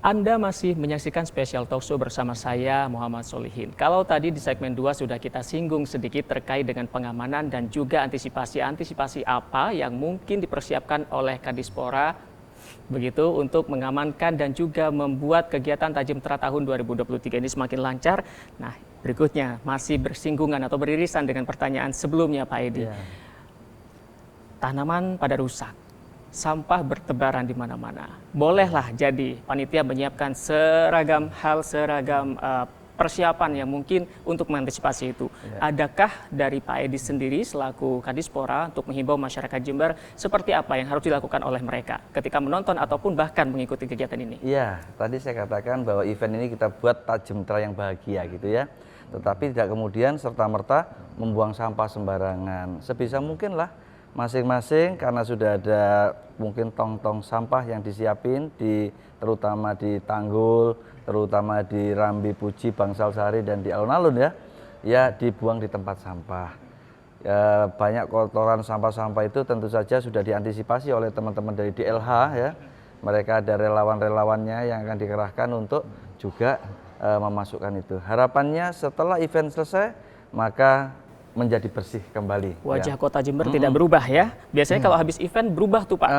Anda masih menyaksikan Special Talk Show bersama saya, Muhammad Solihin. Kalau tadi di segmen 2 sudah kita singgung sedikit terkait dengan pengamanan dan juga antisipasi apa yang mungkin dipersiapkan oleh Kadispora begitu untuk mengamankan dan juga membuat kegiatan Tajimtra tahun 2023 ini semakin lancar. Nah, berikutnya masih bersinggungan atau beririsan dengan pertanyaan sebelumnya Pak Edi. Tanaman pada rusak, sampah bertebaran di mana-mana. Bolehlah jadi panitia menyiapkan seragam persiapan yang mungkin untuk mengantisipasi itu. Adakah dari Pak Edi sendiri selaku Kadispora untuk menghimbau masyarakat Jember seperti apa yang harus dilakukan oleh mereka ketika menonton ataupun bahkan mengikuti kegiatan ini? Iya, tadi saya katakan bahwa event ini kita buat Tajimtra yang bahagia gitu ya. Tetapi tidak kemudian serta-merta membuang sampah sembarangan. Sebisa mungkin lah masing-masing karena sudah ada mungkin tong-tong sampah yang disiapin terutama di Tanggul, terutama di Rambi Puji, Bangsal Sari dan di alun-alun ya dibuang di tempat sampah. Banyak kotoran sampah-sampah itu tentu saja sudah diantisipasi oleh teman-teman dari DLH ya. Mereka ada relawan-relawannya yang akan dikerahkan untuk juga memasukkan itu. Harapannya setelah event selesai maka menjadi bersih kembali. Wajah kota Jember tidak berubah ya. Biasanya kalau habis event berubah tuh Pak.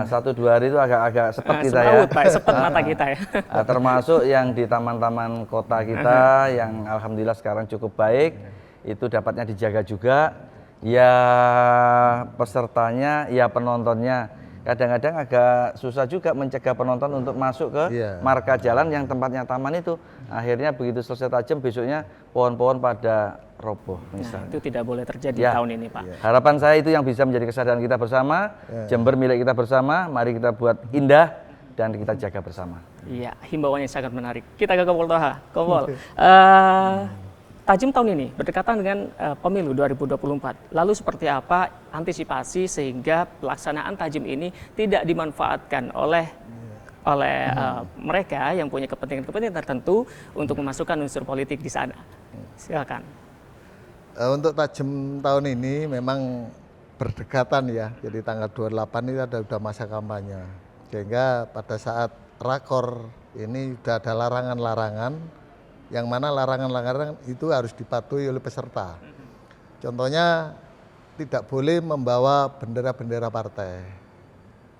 1-2 hari itu agak sepet kita Semrawut, Pak, sepet mata kita ya. Termasuk yang di taman-taman kota kita yang alhamdulillah sekarang cukup baik, itu dapatnya dijaga juga. Ya pesertanya, ya penontonnya. Kadang-kadang agak susah juga mencegah penonton untuk masuk ke marka jalan yang tempatnya taman itu. Akhirnya begitu selesai tajam besoknya pohon-pohon pada roboh misalnya. Nah, itu tidak boleh terjadi tahun ini Pak. Harapan saya itu yang bisa menjadi kesadaran kita bersama, Jember milik kita bersama, mari kita buat indah dan kita jaga bersama. Iya, himbauannya sangat menarik. Kita ke Kompol Toha. Kompol, Tajim tahun ini berdekatan dengan pemilu 2024. Lalu seperti apa antisipasi sehingga pelaksanaan Tajim ini tidak dimanfaatkan oleh mereka yang punya kepentingan-kepentingan tertentu untuk memasukkan unsur politik di sana? Silakan. Untuk Tajim tahun ini memang berdekatan ya. Jadi tanggal 28 ini udah masa kampanye. Sehingga pada saat rakor ini sudah ada larangan-larangan yang mana larangan-larangan itu harus dipatuhi oleh peserta. Contohnya tidak boleh membawa bendera-bendera partai.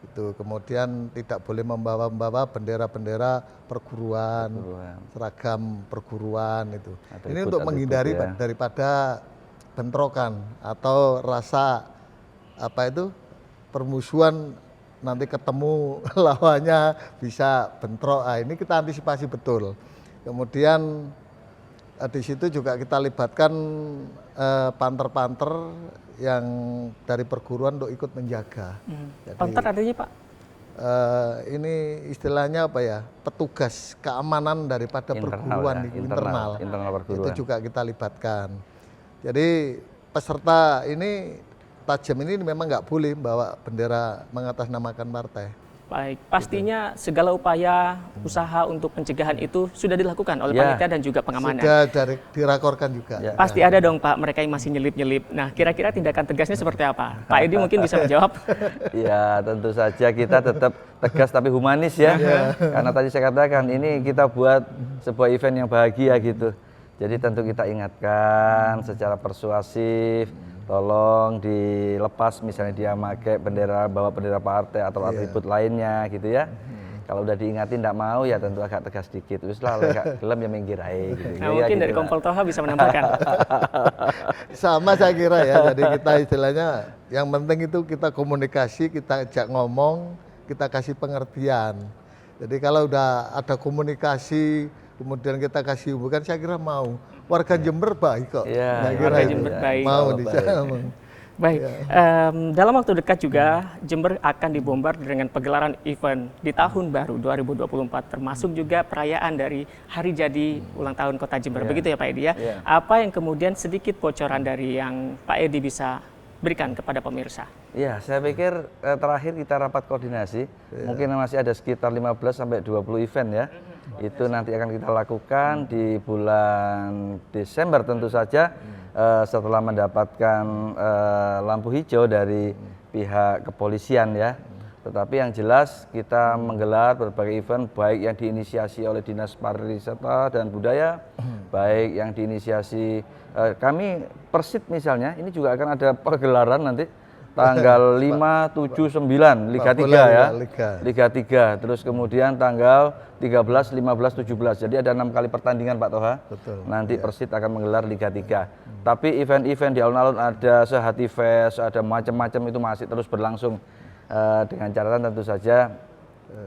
Itu kemudian tidak boleh membawa bendera-bendera perguruan, seragam perguruan itu. Ini untuk menghindari daripada bentrokan atau rasa permusuhan, nanti ketemu lawannya bisa bentrok. Ini kita antisipasi betul. Kemudian di situ juga kita libatkan panter-panter yang dari perguruan untuk ikut menjaga. Jadi, panter artinya Pak? Ini istilahnya apa ya? Petugas keamanan daripada perguruan internal perguruan. Itu juga kita libatkan. Jadi peserta ini Tajam ini memang nggak boleh bawa bendera mengatasnamakan partai. Baik, pastinya segala upaya usaha untuk pencegahan itu sudah dilakukan oleh panitia dan juga pengamanan. Sudah dirakorkan juga. Pasti ada dong Pak, mereka yang masih nyelip-nyelip. Nah, kira-kira tindakan tegasnya seperti apa? Pak Edi mungkin bisa menjawab. Ya, tentu saja kita tetap tegas tapi humanis ya. Karena tadi saya katakan ini kita buat sebuah event yang bahagia gitu. Jadi tentu kita ingatkan secara persuasif. Tolong dilepas misalnya dia pakai bawa bendera partai atau atribut lainnya gitu ya. Kalau udah diingatin tidak mau ya tentu agak tegas sedikit. Terus lah agak gelem ya minggir aja gitu. Nah, mungkin dari Kompol Toha bisa menambahkan. Sama saya kira ya. Jadi kita istilahnya yang penting itu kita komunikasi, kita ajak ngomong, kita kasih pengertian. Jadi kalau udah ada komunikasi, kemudian kita kasih hubungan, saya kira mau. Warga Jember baik kok. Warga Jember baik. Mau Baik, dalam waktu dekat juga Jember akan dibombardir dengan pegelaran event di tahun baru 2024, termasuk juga perayaan dari hari jadi ulang tahun Kota Jember. Begitu ya Pak Edi ya? Apa yang kemudian sedikit bocoran dari yang Pak Edi bisa berikan kepada pemirsa? Ya, saya pikir terakhir kita rapat koordinasi, mungkin masih ada sekitar 15-20 event ya. Itu nanti akan kita lakukan di bulan Desember tentu saja setelah mendapatkan lampu hijau dari pihak kepolisian ya. Tetapi yang jelas kita menggelar berbagai event baik yang diinisiasi oleh Dinas Pariwisata dan Budaya, baik yang diinisiasi kami Persit misalnya, ini juga akan ada pergelaran nanti tanggal 5, 7, 9 Liga 3 ya. Liga 3. Terus kemudian tanggal 13, 15, 17. Jadi ada 6 kali pertandingan Pak Toha. Betul. Nanti Persit akan menggelar Liga 3. Tapi event-event di alun-alun ada Sehati Fest, ada macam-macam itu masih terus berlangsung. Dengan catatan tentu saja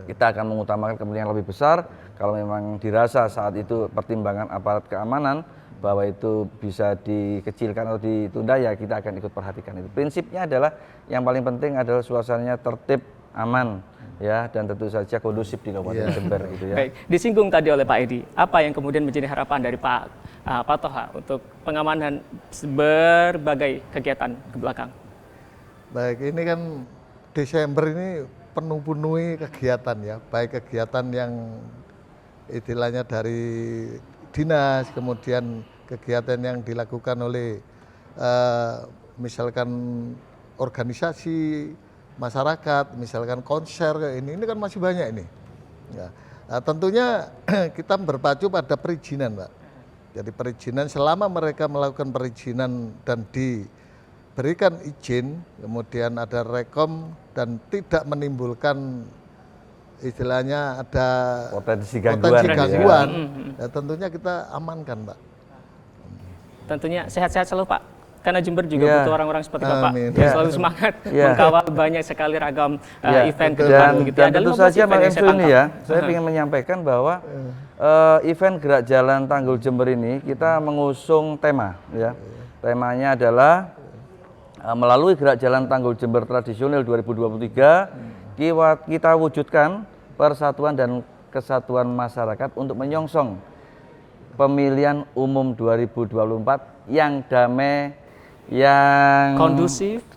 kita akan mengutamakan kepentingan lebih besar. Kalau memang dirasa saat itu pertimbangan aparat keamanan bahwa itu bisa dikecilkan atau ditunda, ya kita akan ikut perhatikan itu. Prinsipnya adalah yang paling penting adalah suasananya tertib, aman, ya, dan tentu saja kondusif di Kabupaten Jember gitu ya. Baik, disinggung tadi oleh Pak Edi, apa yang kemudian menjadi harapan dari Pak Toha untuk pengamanan berbagai kegiatan ke belakang? Baik, ini kan Desember ini penuh-penuhi kegiatan ya, baik kegiatan yang istilahnya dari dinas, kemudian kegiatan yang dilakukan oleh misalkan organisasi masyarakat, misalkan konser ini kan masih banyak ini. Ya. Nah, tentunya kita berpacu pada perizinan, Pak. Jadi perizinan, selama mereka melakukan perizinan dan diberikan izin, kemudian ada rekom dan tidak menimbulkan istilahnya ada Potensi gangguan, ya, tentunya kita amankan, Pak. Tentunya sehat-sehat selalu Pak, karena Jember juga butuh orang-orang seperti Bapak yang selalu semangat mengkawal banyak sekali ragam event ke depan begitu. Dan tentu saja Pak Ensu ini ya, saya ingin menyampaikan bahwa event Gerak Jalan Tanggul Jember ini kita mengusung tema ya. Temanya adalah melalui Gerak Jalan Tanggul Jember Tradisional 2023 kita wujudkan persatuan dan kesatuan masyarakat untuk menyongsong pemilihan umum 2024 yang damai, yang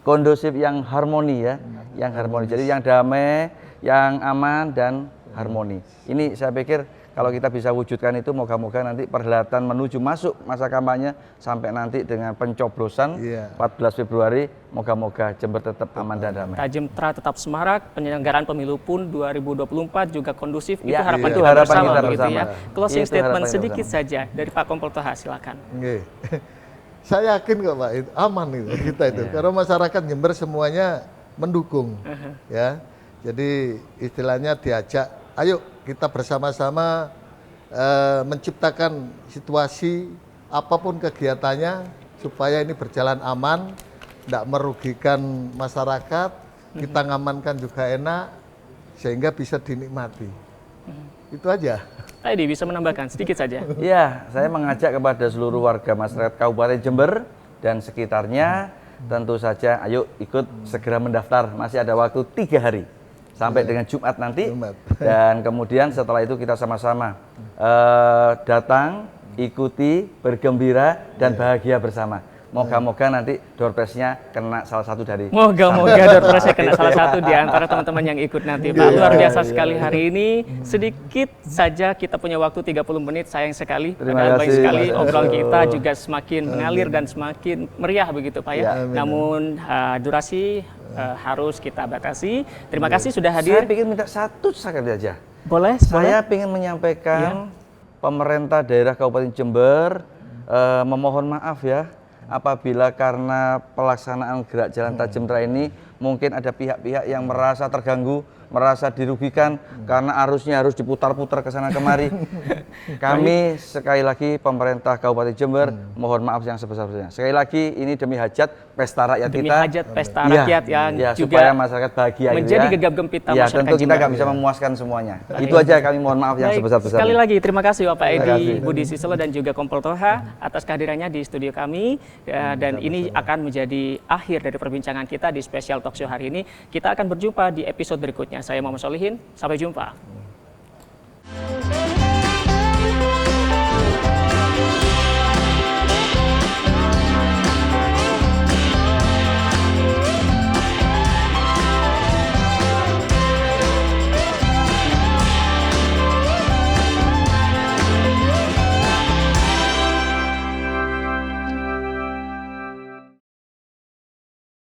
kondusif, yang harmoni ya, yang harmoni. Jadi yang damai, yang aman dan harmoni. Ini saya pikir kalau kita bisa wujudkan itu, moga-moga nanti perhelatan menuju masuk masa kampanye sampai nanti dengan pencoblosan 14 Februari, moga-moga Jember tetap aman dan damai. Tajemtra tetap semarak, penyelenggaraan pemilu pun 2024 juga kondusif, ya, itu harapan itu kita harapan bersama kita begitu bersama. ya. Closing Itu statement harapan sedikit bersama saja dari Pak Kompol Toha, silakan. Saya yakin kok Pak, itu aman itu kita itu, karena masyarakat Jember semuanya mendukung, ya. Jadi istilahnya diajak, ayo kita bersama-sama menciptakan situasi apapun kegiatannya supaya ini berjalan aman, tidak merugikan masyarakat, kita ngamankan juga enak, sehingga bisa dinikmati. Itu aja. Tadi bisa menambahkan sedikit saja. Ya, saya mengajak kepada seluruh warga masyarakat Kabupaten Jember dan sekitarnya, tentu saja ayo ikut segera mendaftar, masih ada waktu 3 hari. Sampai dengan Jumat nanti, dan kemudian setelah itu kita sama-sama datang, ikuti, bergembira, dan bahagia bersama. Moga-moga nanti door prize-nya kena salah satu dari... Moga-moga door prize-nya kena salah satu di antara teman-teman yang ikut nanti. Pak, luar biasa sekali hari ini. Sedikit saja kita punya waktu 30 menit, sayang sekali. Terima kasih. Baik sekali obrolan kita juga semakin mengalir dan semakin meriah begitu Pak ya. Namun durasi harus kita batasi. Terima kasih sudah hadir. Saya ingin minta satu sekali aja. Boleh? Saya ingin menyampaikan pemerintah daerah Kabupaten Jember memohon maaf ya, apabila karena pelaksanaan Gerak Jalan Tajemtra ini mungkin ada pihak-pihak yang merasa terganggu, merasa dirugikan karena arusnya harus diputar-putar ke sana kemari. Kami sekali lagi pemerintah Kabupaten Jember mohon maaf yang sebesar-besarnya. Sekali lagi ini demi hajat pesta rakyat demi kita. Demi hajat pesta rakyat yang juga supaya masyarakat bahagia menjadi gitu ya. gegap gempita ya, masyarakat tentu kita nggak Jember. bisa memuaskan semuanya. Itu aja kami mohon maaf yang sebesar-besarnya. Sekali lagi terima kasih Bapak Edi Budi Siselo dan juga Kompol Toha atas kehadirannya di studio kami, dan ini akan menjadi akhir dari perbincangan kita di Special Talk Show hari ini. Kita akan berjumpa di episode berikutnya. Saya Muhammad Solihin, sampai jumpa.